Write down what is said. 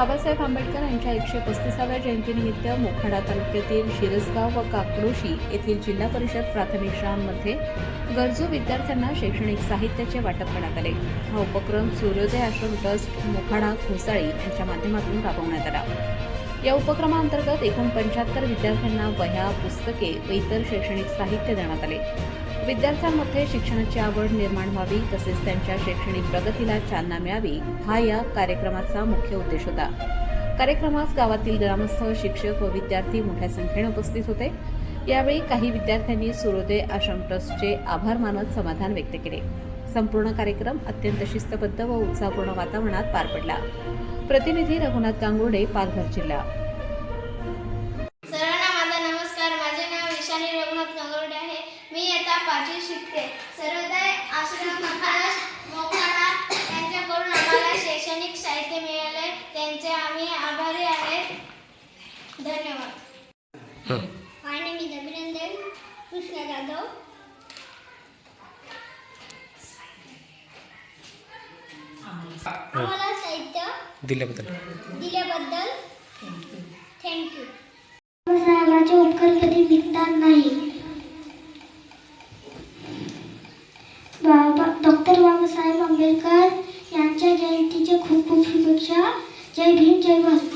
बाबासाहेब आंबेडकर यांच्या 135व्या जयंतीनिमित्त मोखाडा तालुक्यातील शिरसगाव व काकडोशी येथील जिल्हा परिषद प्राथमिक शाळांमध्ये गरजू विद्यार्थ्यांना शैक्षणिक साहित्याचे वाटप करण्यात आले। हा उपक्रम सूर्योदय आश्रम ट्रस्ट मोखाडा घोसाळी यांच्या माध्यमातून राबवण्यात आला। या उपक्रमांतर्गत एकूण 75 विद्यार्थ्यांना वह्या, पुस्तके व इतर शैक्षणिक साहित्य देण्यात आले। विद्यार्थ्यांमध्ये शिक्षणाची आवड निर्माण व्हावी तसेच त्यांच्या शैक्षणिक प्रगतीला चालना मिळावी हा या कार्यक्रमाचा मुख्य उद्देश होता। कार्यक्रमास गावातील ग्रामस्थ, शिक्षक व विद्यार्थी मोठ्या संख्येने उपस्थित होते। यावेळी काही विद्यार्थ्यांनी सूर्योदय आश्रम ट्रस्टचे आभार मानत समाधान व्यक्त केले। संपूर्ण कार्यक्रम अत्यंत शिस्तबद्ध व उत्साहपूर्ण वातावरणात पार पडला। प्रतिनिधी रघुनाथ गांगुर्डे, पालघर जिल्हा। सर्वांना माझा नमस्कार। माझे नाव ईशानी रघुनाथ गांगुर्डे आहे। मी इयत्ता 5वी शिकते। सूर्योदय आश्रम मोखाडा यांच्याकडून आम्हाला शैक्षणिक साहित्य मिळाले, त्यांचे आम्ही आभारी आहेत। धन्यवाद। My name is Abhinandan Krishna Jadhav. आम्हाला साहित्य दिल्याबद्दल थँक्यू। बाबासाहेबांचे उपकार कधी विकणार नाही। डॉक्टर बाबासाहेब आंबेडकर यांच्या जयंतीचे खूप खूप शुभेच्छा। जय भीम, जय भारत।